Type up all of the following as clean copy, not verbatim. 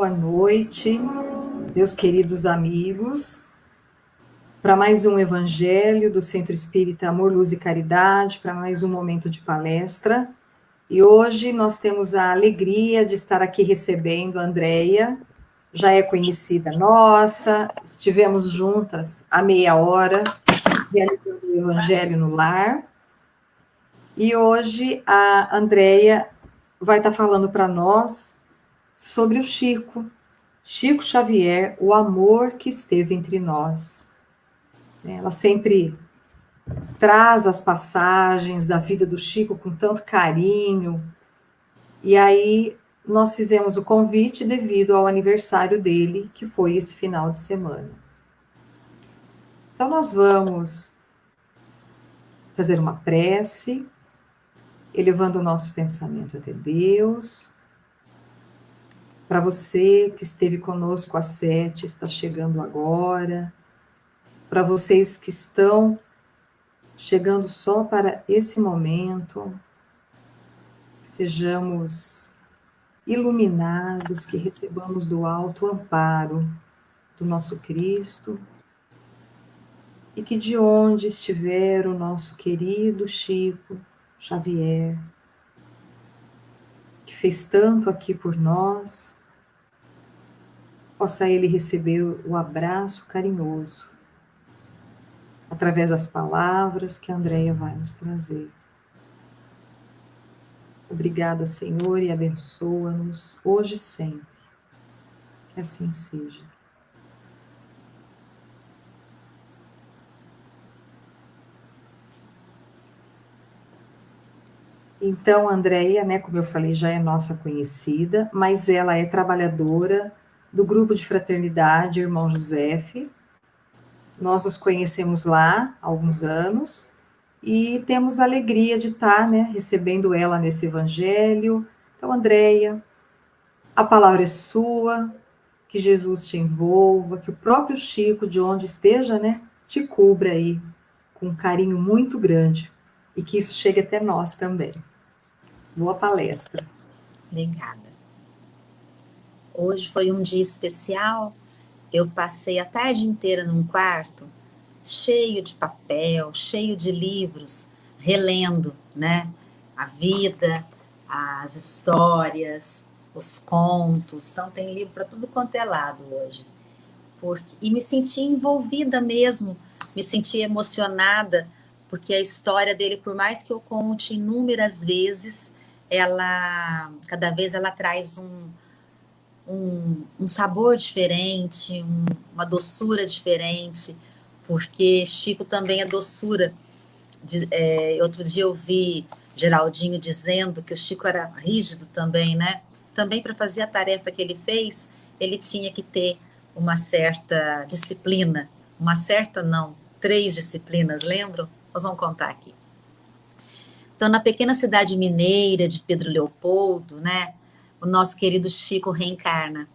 boa noite, meus queridos amigos, para mais um Evangelho do Centro Espírita Amor, Luz e Caridade, para mais um momento de palestra. E hoje nós temos a alegria de estar aqui recebendo a Andréia, já é conhecida nossa, estivemos juntas há meia hora, realizando o Evangelho no Lar. E hoje a Andréia vai estar falando para nós sobre o Chico Xavier, o amor que esteve entre nós. Ela sempre traz as passagens da vida do Chico com tanto carinho. E aí nós fizemos o convite devido ao aniversário dele, que foi esse final de semana. Então nós vamos fazer uma prece, elevando o nosso pensamento até Deus. Para você que esteve conosco às 7, está chegando agora. Para vocês que estão chegando só para esse momento, que sejamos iluminados, que recebamos do alto o amparo do nosso Cristo, e que de onde estiver o nosso querido Chico Xavier, que fez tanto aqui por nós, possa ele receber o abraço carinhoso, através das palavras que a Andréia vai nos trazer. Obrigada, Senhor, e abençoa-nos hoje e sempre. Que assim seja. Então, a Andréia, né, como eu falei, já é nossa conhecida, mas ela é trabalhadora do grupo de fraternidade Irmão José. Nós nos conhecemos lá há alguns anos e temos a alegria de estar, né, recebendo ela nesse evangelho. Então, Andréia, a palavra é sua, que Jesus te envolva, que o próprio Chico, de onde esteja, né, te cubra aí com um carinho muito grande e que isso chegue até nós também. Boa palestra. Obrigada. Hoje foi um dia especial. Eu passei a tarde inteira num quarto cheio de papel, cheio de livros, relendo, né? A vida, as histórias, os contos. Então tem livro para tudo quanto é lado hoje. E me senti envolvida mesmo, me senti emocionada, porque a história dele, por mais que eu conte inúmeras vezes, cada vez ela traz um sabor diferente, uma doçura diferente, porque Chico também é doçura. Outro dia eu vi Geraldinho dizendo que o Chico era rígido também, né? Também para fazer a tarefa que ele fez, ele tinha que ter uma certa disciplina, uma certa não, 3 disciplinas, lembram? Nós vamos contar aqui. Então, na pequena cidade mineira de Pedro Leopoldo, né, o nosso querido Chico reencarna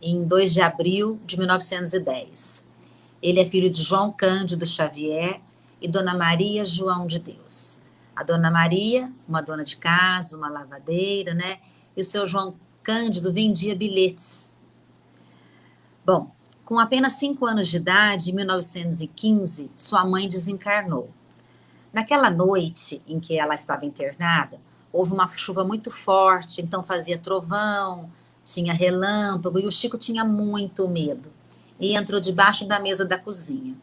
em 2 de abril de 1910. Ele é filho de João Cândido Xavier e Dona Maria João de Deus. A Dona Maria, uma dona de casa, uma lavadeira, né, e o seu João Cândido vendia bilhetes. Bom, com apenas 5 anos de idade, em 1915, sua mãe desencarnou. Naquela noite em que ela estava internada, houve uma chuva muito forte, então fazia trovão, tinha relâmpago, e o Chico tinha muito medo. E entrou debaixo da mesa da cozinha.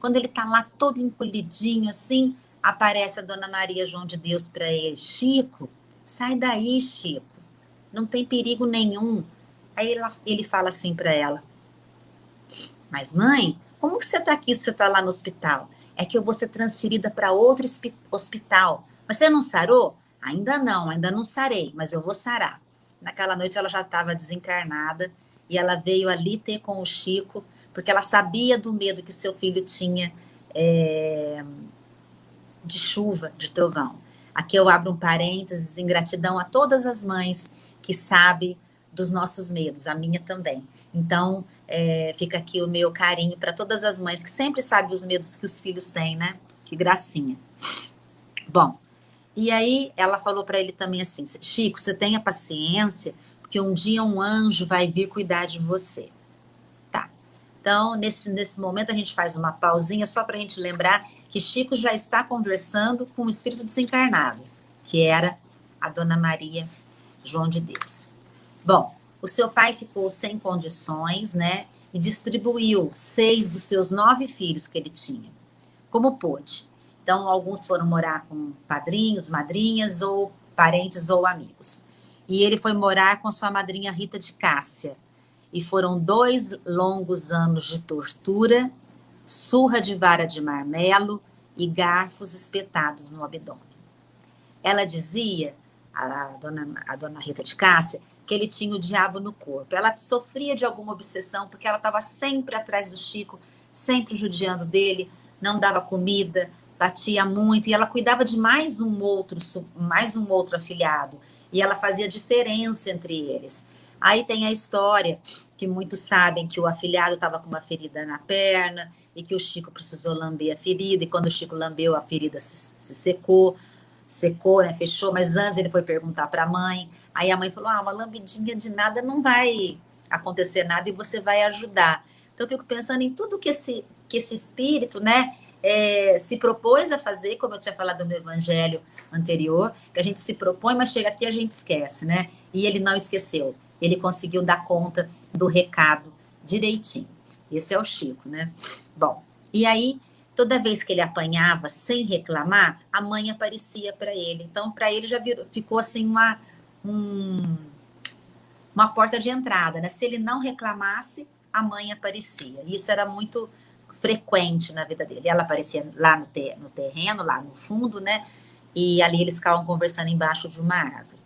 Quando ele está lá todo encolhidinho assim, aparece a Dona Maria João de Deus para ele. Chico, sai daí, Chico. Não tem perigo nenhum. Aí ele fala assim para ela. Mas mãe, como que você está aqui se você está lá no hospital? É que eu vou ser transferida para outro hospital. Mas você não sarou? Ainda não sarei, mas eu vou sarar. Naquela noite ela já estava desencarnada e ela veio ali ter com o Chico, porque ela sabia do medo que seu filho tinha de chuva, de trovão. Aqui eu abro um parênteses em gratidão a todas as mães que sabem dos nossos medos, a minha também. Então, fica aqui o meu carinho para todas as mães que sempre sabem os medos que os filhos têm, né? Que gracinha. Bom, e aí ela falou para ele também assim, Chico, você tenha paciência, porque um dia um anjo vai vir cuidar de você. Tá. Então, nesse momento, a gente faz uma pausinha só para a gente lembrar que Chico já está conversando com o espírito desencarnado, que era a Dona Maria João de Deus. Bom, o seu pai ficou sem condições, né? E distribuiu 6 dos seus 9 filhos que ele tinha, como pôde. Então, alguns foram morar com padrinhos, madrinhas, ou parentes ou amigos. E ele foi morar com sua madrinha Rita de Cássia. E foram 2 longos anos de tortura, surra de vara de marmelo e garfos espetados no abdômen. Ela dizia, a dona Rita de Cássia, que ele tinha o diabo no corpo. Ela sofria de alguma obsessão, porque ela estava sempre atrás do Chico, sempre judiando dele, não dava comida, batia muito, e ela cuidava de mais um outro afilhado, e ela fazia diferença entre eles. Aí tem a história, que muitos sabem, que o afilhado estava com uma ferida na perna, e que o Chico precisou lamber a ferida, e quando o Chico lambeu, a ferida se secou, né, fechou, mas antes ele foi perguntar para a mãe, aí a mãe falou, uma lambidinha de nada não vai acontecer nada e você vai ajudar. Então eu fico pensando em tudo que esse espírito, né, se propôs a fazer, como eu tinha falado no evangelho anterior, que a gente se propõe, mas chega aqui e a gente esquece, né, e ele não esqueceu, ele conseguiu dar conta do recado direitinho. Esse é o Chico, né? Bom, e aí toda vez que ele apanhava sem reclamar, a mãe aparecia para ele. Então, para ele já ficou assim uma porta de entrada, né? Se ele não reclamasse, a mãe aparecia. Isso era muito frequente na vida dele. Ela aparecia lá no terreno, lá no fundo, né? E ali eles ficavam conversando embaixo de uma árvore.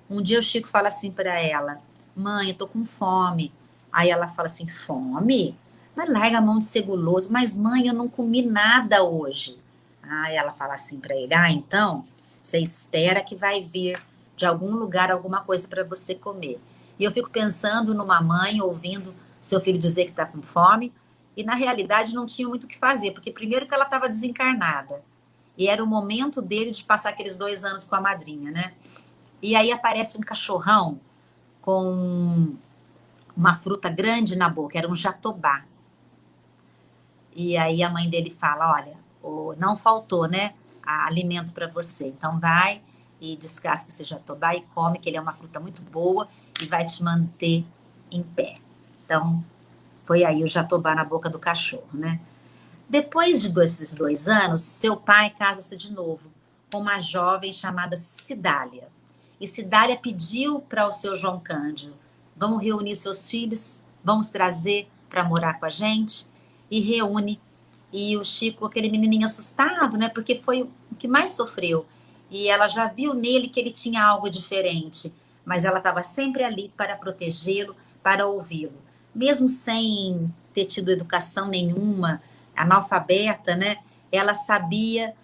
Um dia o Chico fala assim para ela, mãe, eu tô com fome. Aí ela fala assim, fome? Mas larga a mão de ser guloso. Mas, mãe, eu não comi nada hoje. Aí ela fala assim para ele, então, você espera que vai vir de algum lugar alguma coisa para você comer. E eu fico pensando numa mãe ouvindo seu filho dizer que está com fome, e na realidade não tinha muito o que fazer, porque primeiro que ela estava desencarnada, e era o momento dele de passar aqueles 2 anos com a madrinha, né? E aí aparece um cachorrão com uma fruta grande na boca, era um jatobá. E aí a mãe dele fala, olha, não faltou, né, alimento para você, então vai e descasca esse jatobá e come, que ele é uma fruta muito boa e vai te manter em pé. Então, foi aí o jatobá na boca do cachorro, né? Depois de esses 2 anos, seu pai casa-se de novo com uma jovem chamada Cidália. E Cidália pediu para o seu João Cândido, vamos reunir seus filhos, vamos trazer para morar com a gente, e reúne. E o Chico, aquele menininho assustado, né? Porque foi o que mais sofreu. E ela já viu nele que ele tinha algo diferente, mas ela estava sempre ali para protegê-lo, para ouvi-lo. Mesmo sem ter tido educação nenhuma, analfabeta, né? Ela sabia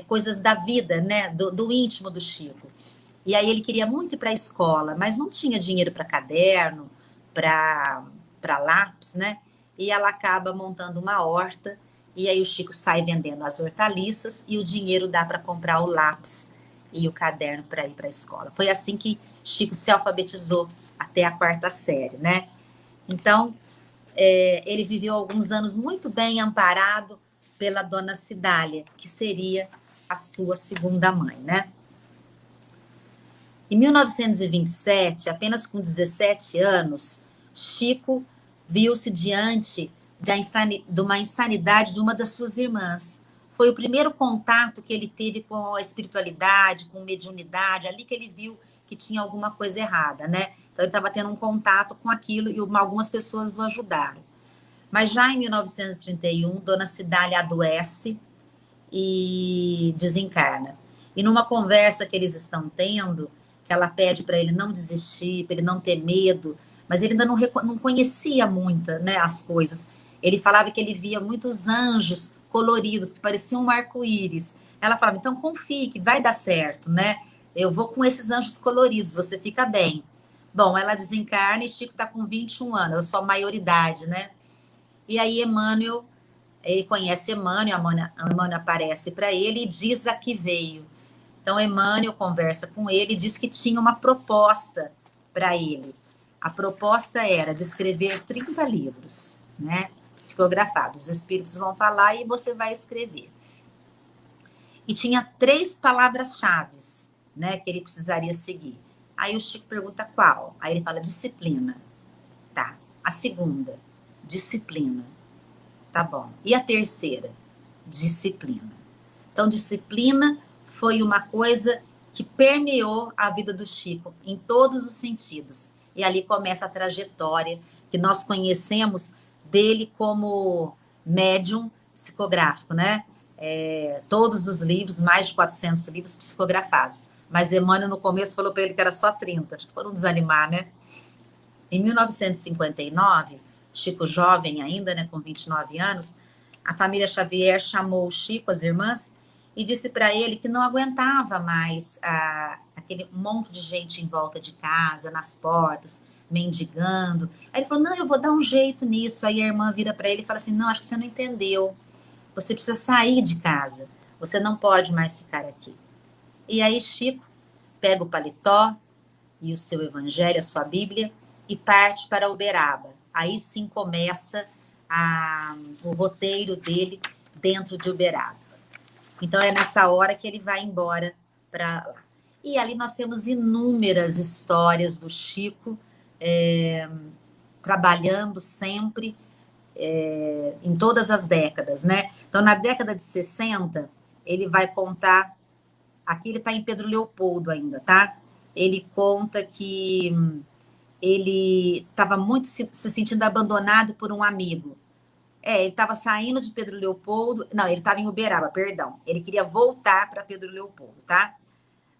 coisas da vida, né? Do íntimo do Chico. E aí ele queria muito ir para a escola, mas não tinha dinheiro para caderno, para lápis, né? E ela acaba montando uma horta, e aí o Chico sai vendendo as hortaliças e o dinheiro dá para comprar o lápis e o caderno para ir para a escola. Foi assim que Chico se alfabetizou até a 4ª série, né? Então, ele viveu alguns anos muito bem amparado pela dona Cidália, que seria a sua segunda mãe, né? Em 1927, apenas com 17 anos, Chico viu-se diante de uma insanidade de uma das suas irmãs. Foi o primeiro contato que ele teve com a espiritualidade, com mediunidade, ali que ele viu que tinha alguma coisa errada, né? Então ele estava tendo um contato com aquilo e algumas pessoas o ajudaram. Mas já em 1931, Dona Cidália adoece e desencarna. E numa conversa que eles estão tendo, ela pede para ele não desistir, para ele não ter medo, mas ele ainda não conhecia muito, né, as coisas. Ele falava que ele via muitos anjos coloridos, que pareciam um arco-íris. Ela falava, então confie, que vai dar certo, né? Eu vou com esses anjos coloridos, você fica bem. Bom, ela desencarna e Chico está com 21 anos, a sua maioridade, né? E aí Emmanuel, ele conhece Emmanuel, Emmanuel aparece para ele e diz a que veio. Então Emmanuel conversa com ele e diz que tinha uma proposta para ele. A proposta era de escrever 30 livros, né, psicografados. Os espíritos vão falar e você vai escrever. E tinha 3 palavras-chave, né, que ele precisaria seguir. Aí o Chico pergunta qual? Aí ele fala disciplina. Tá. A segunda, disciplina. Tá bom. E a terceira? Disciplina. Então, disciplina foi uma coisa que permeou a vida do Chico em todos os sentidos. E ali começa a trajetória que nós conhecemos dele como médium psicográfico, né? Todos os livros, mais de 400 livros psicografados. Mas Emmanuel, no começo, falou para ele que era só 30, acho que foram desanimar, né? Em 1959, Chico jovem ainda, né, com 29 anos, a família Xavier chamou o Chico, as irmãs, e disse para ele que não aguentava mais aquele monte de gente em volta de casa, nas portas, mendigando. Aí ele falou, não, eu vou dar um jeito nisso. Aí a irmã vira para ele e fala assim, não, acho que você não entendeu. Você precisa sair de casa. Você não pode mais ficar aqui. E aí Chico pega o paletó e o seu evangelho, a sua Bíblia, e parte para Uberaba. Aí sim começa o roteiro dele dentro de Uberaba. Então é nessa hora que ele vai embora para lá. E ali nós temos inúmeras histórias do Chico trabalhando sempre em todas as décadas, né? Então, na década de 60, ele vai contar. Aqui ele está em Pedro Leopoldo ainda, tá? Ele conta que ele estava muito se sentindo abandonado por um amigo. Ele estava saindo de Pedro Leopoldo. Não, ele estava em Uberaba, perdão. Ele queria voltar para Pedro Leopoldo, tá?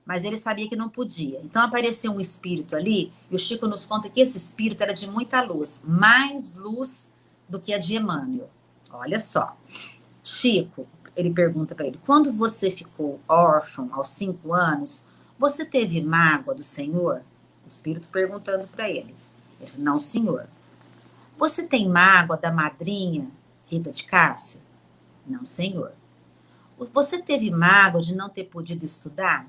Mas ele sabia que não podia. Então apareceu um espírito ali, e o Chico nos conta que esse espírito era de muita luz, mais luz do que a de Emmanuel. Olha só. Chico, ele pergunta para ele, quando você ficou órfão aos 5 anos, você teve mágoa do Senhor? O espírito perguntando para ele. Ele falou, não, senhor. Você tem mágoa da madrinha Rita de Cássia? Não, senhor. Você teve mágoa de não ter podido estudar?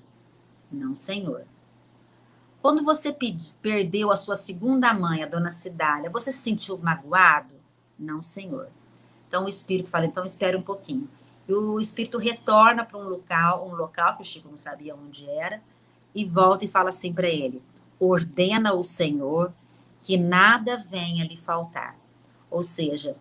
Não, senhor. Quando você perdeu a sua segunda mãe, a dona Cidália, você se sentiu magoado? Não, senhor. Então o espírito fala, então espere um pouquinho. E o espírito retorna para um local que o Chico não sabia onde era, e volta e fala assim para ele, ordena o Senhor que nada venha lhe faltar. Ou seja,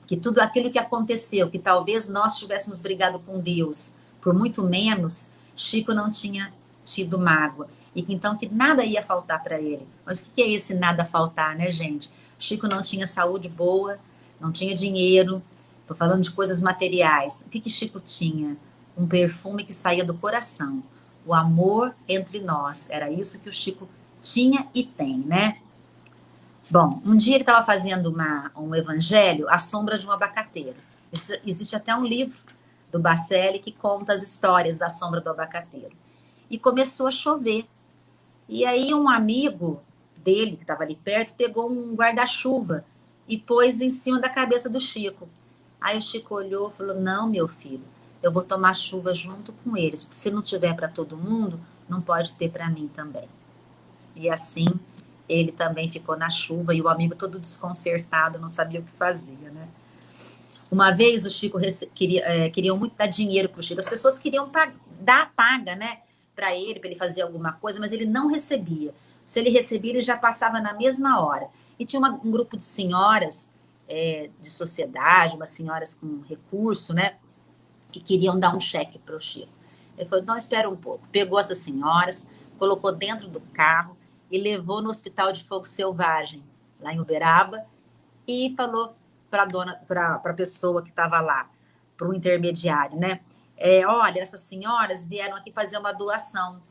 que tudo aquilo que aconteceu, que talvez nós tivéssemos brigado com Deus por muito menos, Chico não tinha tido mágoa. E que então que nada ia faltar para ele. Mas o que é esse nada faltar, né, gente? Chico não tinha saúde boa, não tinha dinheiro, estou falando de coisas materiais. O que Chico tinha? Um perfume que saía do coração. O amor entre nós. Era isso que o Chico tinha e tem, né? Bom, um dia ele estava fazendo um evangelho à sombra de um abacateiro. Existe até um livro do Bacelli que conta as histórias da sombra do abacateiro. E começou a chover. E aí um amigo dele, que estava ali perto, pegou um guarda-chuva e pôs em cima da cabeça do Chico. Aí o Chico olhou e falou, não, meu filho, eu vou tomar chuva junto com eles, porque se não tiver para todo mundo, não pode ter para mim também. E assim, ele também ficou na chuva e o amigo todo desconcertado, não sabia o que fazia, né? Uma vez o Chico queriam muito dar dinheiro para o Chico, as pessoas queriam dar a paga, né, para ele fazer alguma coisa, mas ele não recebia. Se ele recebia, ele já passava na mesma hora. E tinha um grupo de senhoras de sociedade, umas senhoras com recurso, né, que queriam dar um cheque para o Chico. Ele falou, não, espera um pouco. Pegou essas senhoras, colocou dentro do carro e levou no Hospital de Fogo Selvagem, lá em Uberaba, e falou para a pessoa que estava lá, para o intermediário, né? Olha, essas senhoras vieram aqui fazer uma doação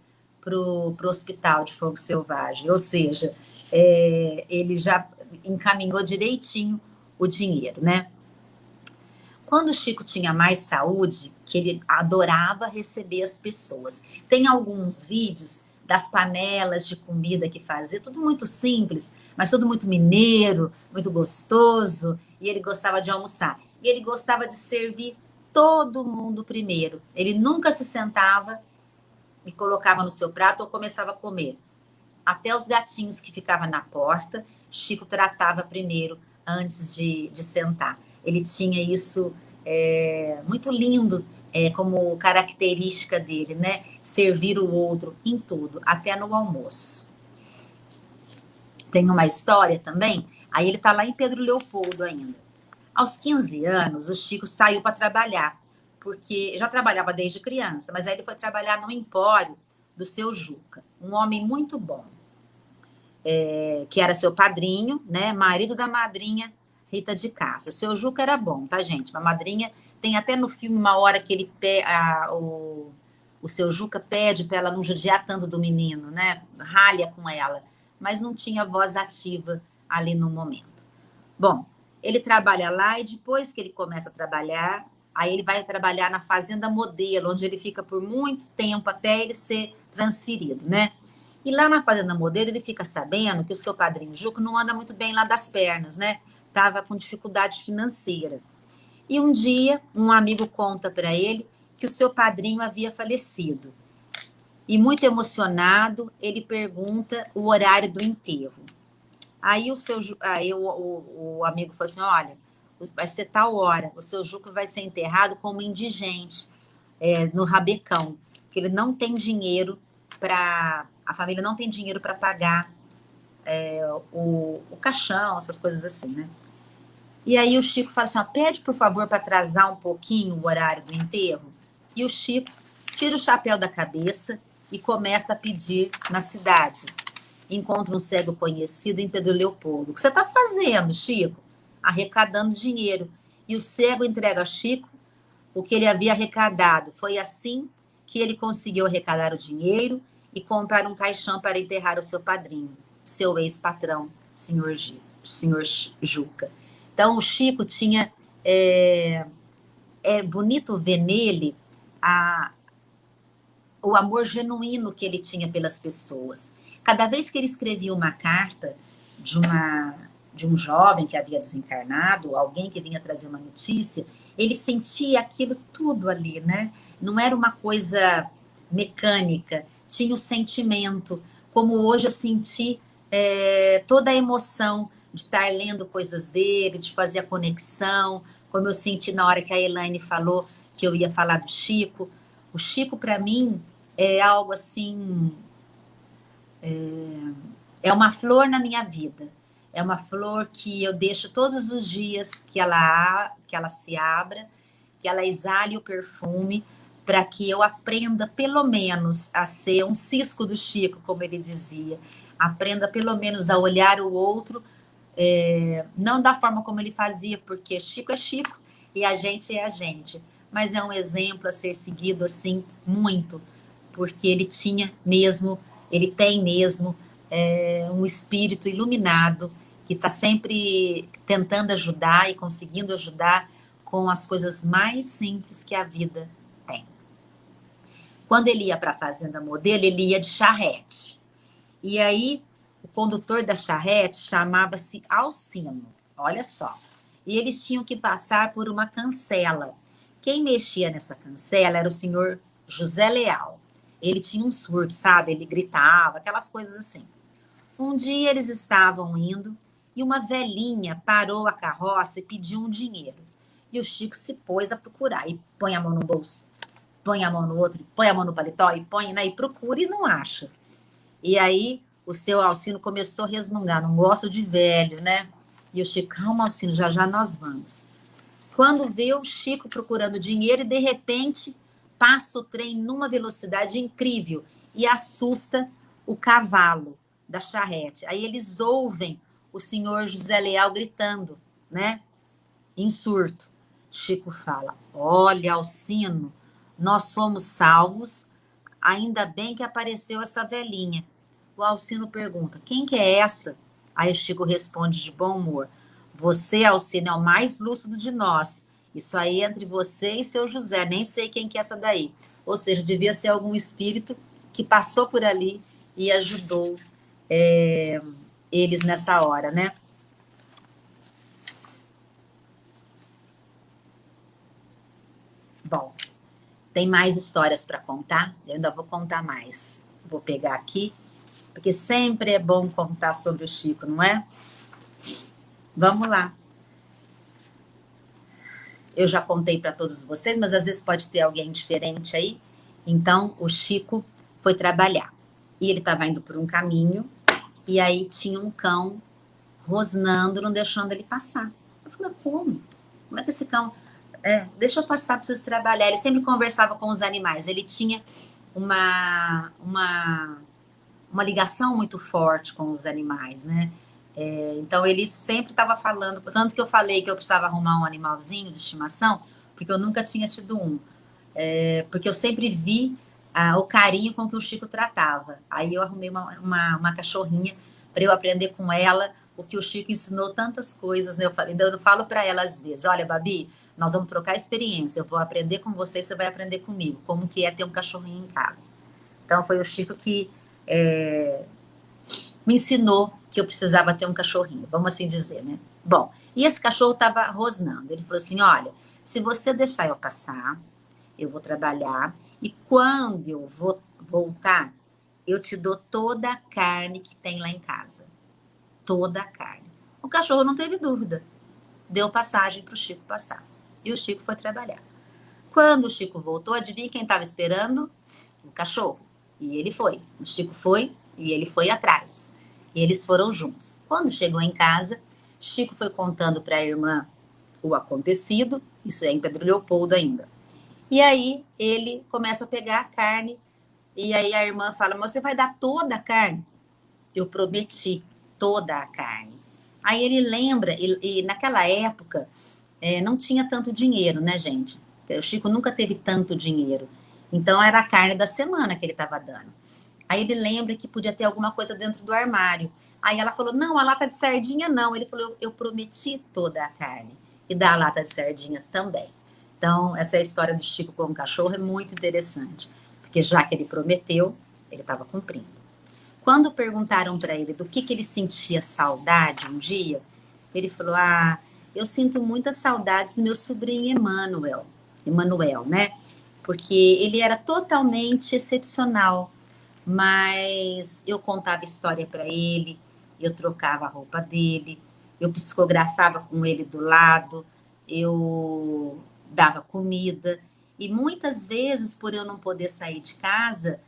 para o Hospital de Fogo Selvagem. Ou seja, ele já encaminhou direitinho o dinheiro, né? Quando o Chico tinha mais saúde, que ele adorava receber as pessoas. Tem alguns vídeos das panelas de comida que fazia, tudo muito simples, mas tudo muito mineiro, muito gostoso, e ele gostava de almoçar. E ele gostava de servir todo mundo primeiro. Ele nunca se sentava e colocava no seu prato ou começava a comer. Até os gatinhos que ficavam na porta, Chico tratava primeiro, antes de sentar. Ele tinha isso muito lindo, como característica dele, né? Servir o outro em tudo, até no almoço. Tem uma história também, aí ele está lá em Pedro Leopoldo ainda. Aos 15 anos, o Chico saiu para trabalhar, porque já trabalhava desde criança, mas aí ele foi trabalhar no empório do seu Juca, um homem muito bom, que era seu padrinho, né, marido da madrinha Rita de Cássia. O seu Juca era bom, tá, gente? A madrinha, tem até no filme uma hora que ele o seu Juca pede para ela não judiar tanto do menino, né? Ralha com ela, mas não tinha voz ativa ali no momento. Bom, ele trabalha lá e depois que ele começa a trabalhar, aí ele vai trabalhar na Fazenda Modelo, onde ele fica por muito tempo até ele ser transferido, né? E lá na Fazenda Modelo, ele fica sabendo que o seu padrinho Juco não anda muito bem lá das pernas, né? Tava com dificuldade financeira. E um dia, um amigo conta para ele que o seu padrinho havia falecido. E muito emocionado, ele pergunta o horário do enterro. Aí o amigo falou assim, olha, vai ser tal hora, o seu Juco vai ser enterrado como indigente, no Rabecão, que ele não tem dinheiro para... A família não tem dinheiro para pagar o caixão, essas coisas assim, né? E aí o Chico fala assim, ó, pede, por favor, para atrasar um pouquinho o horário do enterro. E o Chico tira o chapéu da cabeça e começa a pedir na cidade. Encontra um cego conhecido em Pedro Leopoldo. O que você está fazendo, Chico? Arrecadando dinheiro. E o cego entrega a Chico o que ele havia arrecadado. Foi assim que ele conseguiu arrecadar o dinheiro e comprar um caixão para enterrar o seu padrinho, seu ex-patrão, senhor Juca. Então, o Chico tinha... É bonito ver nele o amor genuíno que ele tinha pelas pessoas. Cada vez que ele escrevia uma carta de um jovem que havia desencarnado, alguém que vinha trazer uma notícia, ele sentia aquilo tudo ali, né? Não era uma coisa mecânica, tinha o sentimento, como hoje eu senti toda a emoção de estar lendo coisas dele, de fazer a conexão, como eu senti na hora que a Elaine falou que eu ia falar do Chico. O Chico, para mim, é algo assim... É uma flor na minha vida. É uma flor que eu deixo todos os dias que ela se abra, que ela exale o perfume, para que eu aprenda, pelo menos, a ser um cisco do Chico, como ele dizia. Aprenda, pelo menos, a olhar o outro, não da forma como ele fazia, porque Chico é Chico e a gente é a gente. Mas é um exemplo a ser seguido, assim, muito, porque ele tinha mesmo, ele tem mesmo um espírito iluminado que está sempre tentando ajudar e conseguindo ajudar com as coisas mais simples que a vida tem. Quando ele ia para a Fazenda Modelo, ele ia de charrete. E aí, o condutor da charrete chamava-se Alcino, olha só. E eles tinham que passar por uma cancela. Quem mexia nessa cancela era o senhor José Leal. Ele tinha um surto, sabe? Ele gritava, aquelas coisas assim. Um dia eles estavam indo e uma velhinha parou a carroça e pediu um dinheiro. E o Chico se pôs a procurar. E põe a mão no bolso, põe a mão no outro, põe a mão no paletó e põe, né? E procura e não acha. E aí o seu Alcino começou a resmungar. Não gosto de velho, né? E o Chico, calma, Alcino, já já nós vamos. Quando vê o Chico procurando dinheiro e, de repente, passa o trem numa velocidade incrível e assusta o cavalo da charrete. Aí eles ouvem o senhor José Leal gritando, né? Em surto. Chico fala, olha, Alcino, nós fomos salvos, ainda bem que apareceu essa velhinha. O Alcino pergunta, quem que é essa? Aí o Chico responde de bom humor, você, Alcino, é o mais lúcido de nós. Isso aí é entre você e seu José, nem sei quem que é essa daí. Ou seja, devia ser algum espírito que passou por ali e ajudou eles nessa hora, né? Bom, tem mais histórias para contar? Eu ainda vou contar mais. Vou pegar aqui porque sempre é bom contar sobre o Chico, não é? Vamos lá. Eu já contei para todos vocês, mas às vezes pode ter alguém diferente aí. Então, o Chico foi trabalhar. E ele estava indo por um caminho, e aí tinha um cão rosnando, não deixando ele passar. Eu falei, como? Como é que esse cão... deixa eu passar, preciso trabalhar. Ele sempre conversava com os animais. Ele tinha uma ligação muito forte com os animais, né? Então, ele sempre estava falando, tanto que eu falei que eu precisava arrumar um animalzinho de estimação, porque eu nunca tinha tido um. Porque eu sempre vi o carinho com que o Chico tratava. Aí eu arrumei uma cachorrinha para eu aprender com ela o que o Chico ensinou tantas coisas, né? Eu falo para ela às vezes, olha, Babi, nós vamos trocar experiência, eu vou aprender com você, você vai aprender comigo, como que é ter um cachorrinho em casa. Então, foi o Chico que me ensinou que eu precisava ter um cachorrinho, vamos assim dizer, né? Bom, e esse cachorro estava rosnando. Ele falou assim, olha, se você deixar eu passar, eu vou trabalhar, e quando eu vou voltar, eu te dou toda a carne que tem lá em casa. Toda a carne. O cachorro não teve dúvida. Deu passagem para o Chico passar. E o Chico foi trabalhar. Quando o Chico voltou, adivinha quem estava esperando? O cachorro. E ele foi. O Chico foi e ele foi atrás. E eles foram juntos. Quando chegou em casa, Chico foi contando para a irmã o acontecido. Isso é em Pedro Leopoldo ainda. E aí ele começa a pegar a carne. E aí a irmã fala, mas você vai dar toda a carne? Eu prometi toda a carne. Aí ele lembra, e naquela época não tinha tanto dinheiro, né, gente? O Chico nunca teve tanto dinheiro. Então era a carne da semana que ele estava dando. Aí ele lembra que podia ter alguma coisa dentro do armário. Aí ela falou, não, a lata de sardinha não. Ele falou, eu prometi toda a carne. E dá a lata de sardinha também. Então, essa história do Chico com o cachorro é muito interessante. Porque já que ele prometeu, ele estava cumprindo. Quando perguntaram para ele do que ele sentia saudade um dia, ele falou, eu sinto muita saudade do meu sobrinho Emanuel, né? Porque ele era totalmente excepcional, mas eu contava história para ele, eu trocava a roupa dele, eu psicografava com ele do lado, eu dava comida, e muitas vezes, por eu não poder sair de casa,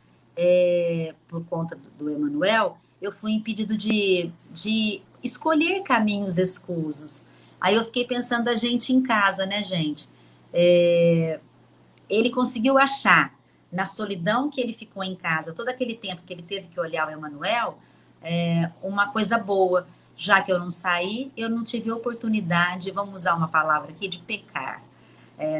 por conta do Emanuel, eu fui impedido de escolher caminhos escusos. Aí eu fiquei pensando a gente em casa, né, gente? Ele conseguiu achar, na solidão que ele ficou em casa, todo aquele tempo que ele teve que olhar o Emanuel, uma coisa boa. Já que eu não saí, eu não tive oportunidade, vamos usar uma palavra aqui, de pecar.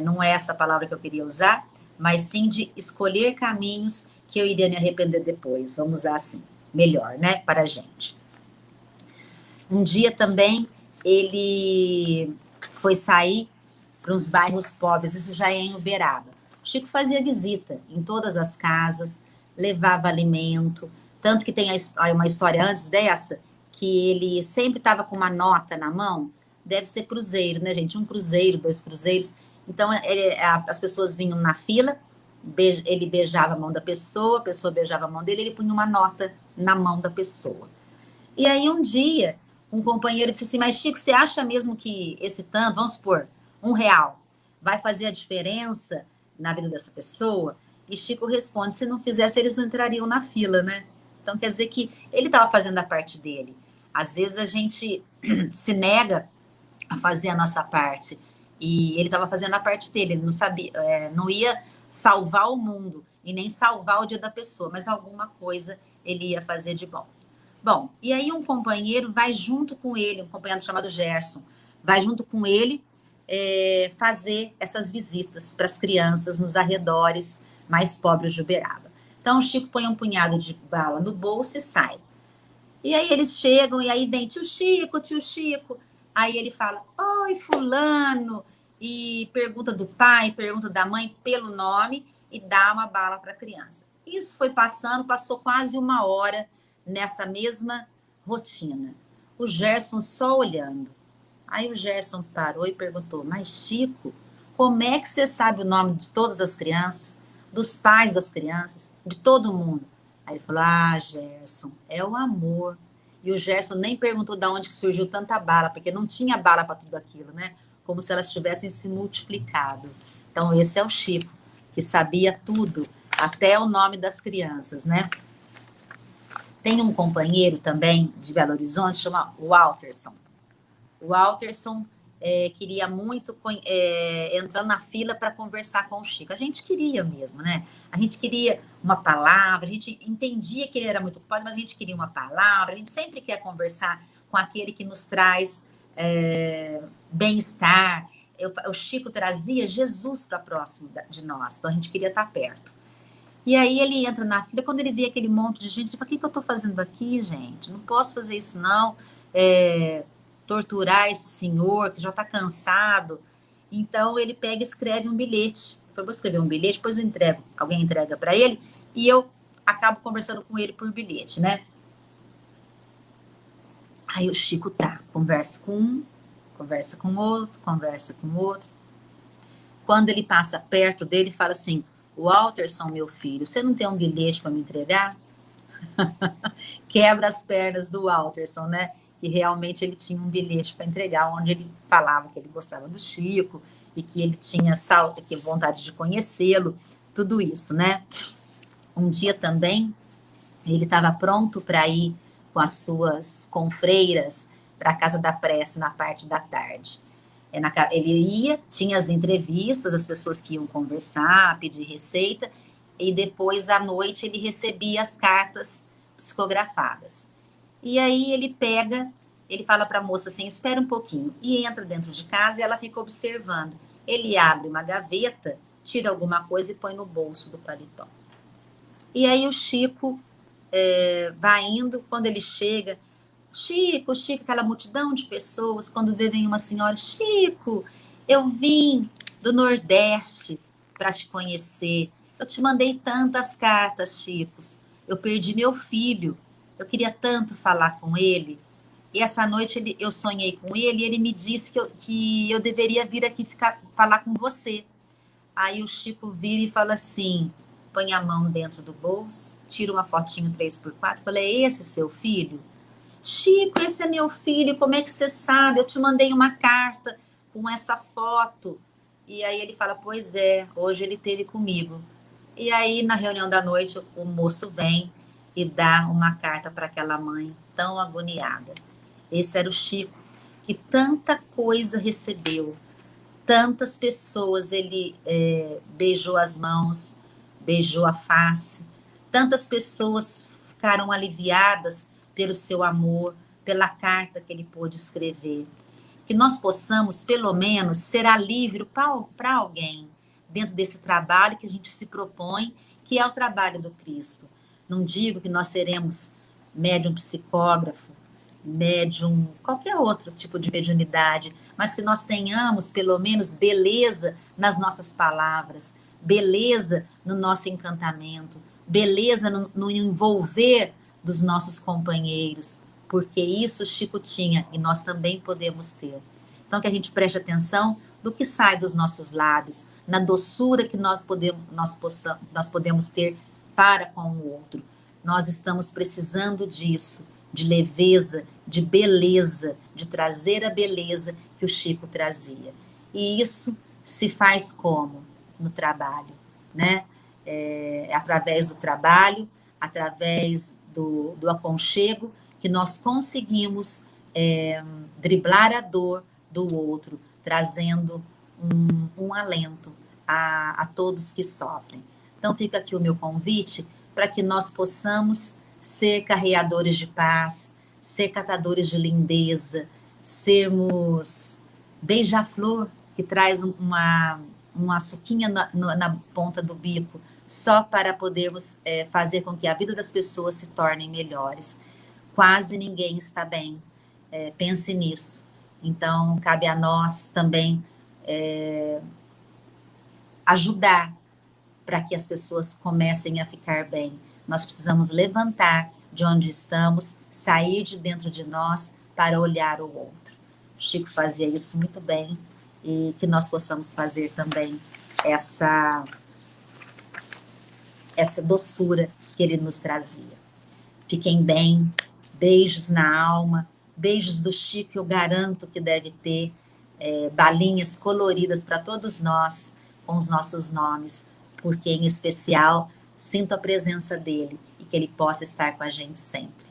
Não é essa palavra que eu queria usar, mas sim de escolher caminhos que eu iria me arrepender depois. Vamos usar assim, melhor, né, para a gente. Um dia também ele foi sair para uns bairros pobres, isso já é em Uberaba. Chico fazia visita em todas as casas, levava alimento, tanto que tem uma história antes dessa, que ele sempre estava com uma nota na mão, deve ser cruzeiro, né, gente? Um cruzeiro, 2 cruzeiros. Então, as pessoas vinham na fila, ele beijava a mão da pessoa, a pessoa beijava a mão dele, ele punha uma nota na mão da pessoa. E aí, um dia, um companheiro disse assim, mas Chico, você acha mesmo que esse tanto, vamos supor, R$1, vai fazer a diferença na vida dessa pessoa? E Chico responde, se não fizesse, eles não entrariam na fila, né? Então, quer dizer que ele estava fazendo a parte dele. Às vezes, a gente se nega a fazer a nossa parte. E ele estava fazendo a parte dele, ele não sabia, não ia salvar o mundo e nem salvar o dia da pessoa, mas alguma coisa ele ia fazer de bom. Bom, e aí um companheiro vai junto com ele, um companheiro chamado Gerson, vai junto com ele fazer essas visitas para as crianças nos arredores mais pobres de Uberaba. Então o Chico põe um punhado de bala no bolso e sai. E aí eles chegam e aí vem tio Chico, tio Chico. Aí ele fala, oi, fulano, e pergunta do pai, pergunta da mãe pelo nome e dá uma bala para a criança. Isso foi passando, passou quase 1 hora nessa mesma rotina. O Gerson só olhando. Aí o Gerson parou e perguntou, mas Chico, como é que você sabe o nome de todas as crianças, dos pais das crianças, de todo mundo? Aí ele falou, ah, Gerson, é o amor. E o Gerson nem perguntou de onde surgiu tanta bala, porque não tinha bala para tudo aquilo, né? Como se elas tivessem se multiplicado. Então, esse é o Chico, que sabia tudo, até o nome das crianças, né? Tem um companheiro também de Belo Horizonte, chama Walterson. O Walterson queria muito entrar na fila para conversar com o Chico. A gente queria mesmo, né? A gente queria uma palavra, a gente entendia que ele era muito ocupado, mas a gente queria uma palavra, a gente sempre quer conversar com aquele que nos traz bem-estar. O Chico trazia Jesus para próximo de nós, então a gente queria estar perto. E aí ele entra na fila, quando ele vê aquele monte de gente, ele fala, o que eu estou fazendo aqui, gente? Não posso fazer isso, não. Torturar esse senhor que já está cansado. Então ele pega e escreve um bilhete. Eu vou escrever um bilhete, depois eu entrego. Alguém entrega para ele e eu acabo conversando com ele por bilhete, né? Aí o Chico conversa com um, conversa com outro, conversa com outro. Quando ele passa perto dele, fala assim, Walterson, meu filho, você não tem um bilhete para me entregar? Quebra as pernas do Walterson, né? E realmente ele tinha um bilhete para entregar, onde ele falava que ele gostava do Chico e que ele tinha que vontade de conhecê-lo, tudo isso, né? Um dia também ele estava pronto para ir com as suas confreiras para a Casa da Prece na parte da tarde. Ele ia, tinha as entrevistas, as pessoas que iam conversar, pedir receita, e depois à noite ele recebia as cartas psicografadas. E aí ele fala para a moça assim, espera um pouquinho, e entra dentro de casa e ela fica observando. Ele abre uma gaveta, tira alguma coisa e põe no bolso do paletó. E aí o Chico vai indo, quando ele chega, Chico, aquela multidão de pessoas, quando vem uma senhora, Chico, eu vim do Nordeste para te conhecer. Eu te mandei tantas cartas, Chico. Eu perdi meu filho. Eu queria tanto falar com ele. E essa noite eu sonhei com ele e ele me disse que eu deveria vir aqui falar com você. Aí o Chico vira e fala assim, põe a mão dentro do bolso, tira uma fotinho 3x4, fala, é esse seu filho? Chico, esse é meu filho, como é que você sabe? Eu te mandei uma carta com essa foto. E aí ele fala, pois é, hoje ele esteve comigo. E aí, na reunião da noite, o moço vem e dá uma carta para aquela mãe tão agoniada. Esse era o Chico, que tanta coisa recebeu, tantas pessoas ele beijou as mãos, beijou a face, tantas pessoas ficaram aliviadas pelo seu amor, pela carta que ele pôde escrever. Que nós possamos, pelo menos, ser alívio para alguém dentro desse trabalho que a gente se propõe, que é o trabalho do Cristo. Não digo que nós seremos médium psicógrafo, médium, qualquer outro tipo de mediunidade, mas que nós tenhamos, pelo menos, beleza nas nossas palavras, beleza no nosso encantamento, beleza no envolver dos nossos companheiros, porque isso Chico tinha e nós também podemos ter. Então, que a gente preste atenção do que sai dos nossos lábios, na doçura que nós podemos ter para com o outro. Nós estamos precisando disso, de leveza, de beleza, de trazer a beleza que o Chico trazia. E isso se faz como? No trabalho, né? Através do trabalho, através do aconchego, que nós conseguimos driblar a dor do outro, trazendo um alento a todos que sofrem. Então, fica aqui o meu convite para que nós possamos ser carreadores de paz, ser catadores de lindeza, sermos beija-flor, que traz uma suquinha na ponta do bico, só para podermos fazer com que a vida das pessoas se tornem melhores. Quase ninguém está bem. Pense nisso. Então, cabe a nós também ajudar para que as pessoas comecem a ficar bem. Nós precisamos levantar de onde estamos, sair de dentro de nós para olhar o outro. Chico fazia isso muito bem e que nós possamos fazer também essa doçura que ele nos trazia. Fiquem bem, beijos na alma, beijos do Chico, eu garanto que deve ter balinhas coloridas para todos nós, com os nossos nomes, porque em especial sinto a presença dele e que ele possa estar com a gente sempre.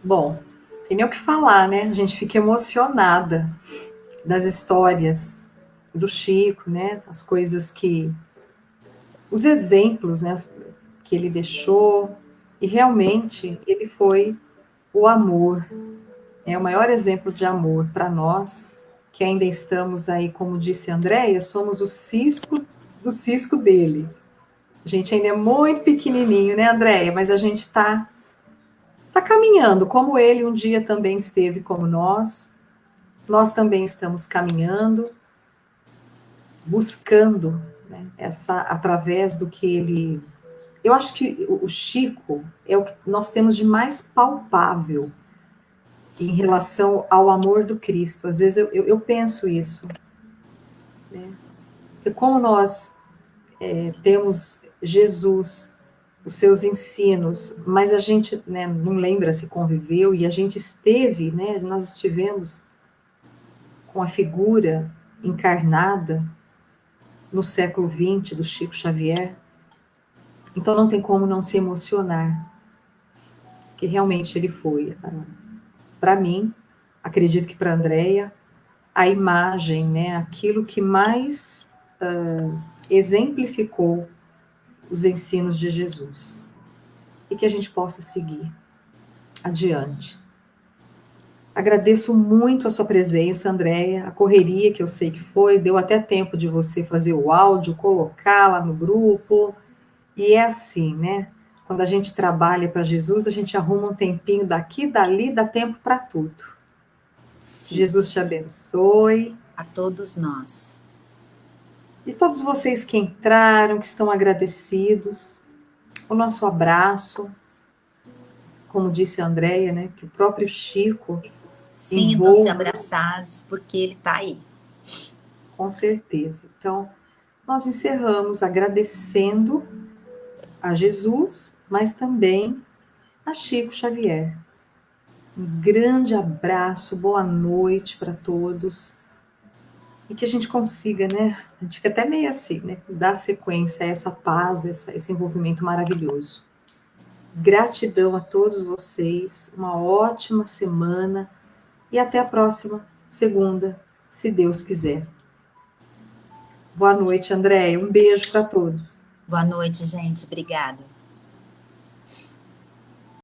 Bom, tem nem o que falar, né? A gente fica emocionada das histórias do Chico, né? As coisas que... os exemplos, né, que ele deixou, e realmente ele foi o amor, é o maior exemplo de amor para nós, que ainda estamos aí, como disse a Andréia, somos o cisco do cisco dele. A gente ainda é muito pequenininho, né, Andréia? Mas a gente está caminhando, como ele um dia também esteve como nós também estamos caminhando, buscando, né, através do que ele... Eu acho que o Chico é o que nós temos de mais palpável em relação ao amor do Cristo. Às vezes eu penso isso, né? Porque como nós temos Jesus, os seus ensinos, mas a gente, né, não lembra se conviveu, e a gente esteve, né, nós estivemos com a figura encarnada no século XX do Chico Xavier, então não tem como não se emocionar, que realmente ele foi, para mim, acredito que para a Andréia, a imagem, né, aquilo que mais exemplificou os ensinos de Jesus, e que a gente possa seguir adiante. Agradeço muito a sua presença, Andréia, a correria que eu sei que foi, deu até tempo de você fazer o áudio, colocar lá no grupo, e é assim, né? Quando a gente trabalha para Jesus, a gente arruma um tempinho daqui, dali, dá tempo para tudo. Jesus te abençoe. A todos nós. E todos vocês que entraram, que estão agradecidos, o nosso abraço, como disse a Andréia, né? Que o próprio Chico... Sintam-se abraçados, porque ele está aí. Com certeza. Então, nós encerramos agradecendo a Jesus, mas também a Chico Xavier. Um grande abraço, boa noite para todos. E que a gente consiga, né? A gente fica até meio assim, né? Dar sequência a essa paz, esse envolvimento maravilhoso. Gratidão a todos vocês, uma ótima semana e até a próxima segunda, se Deus quiser. Boa noite, Andréia. Um beijo para todos. Boa noite, gente. Obrigada.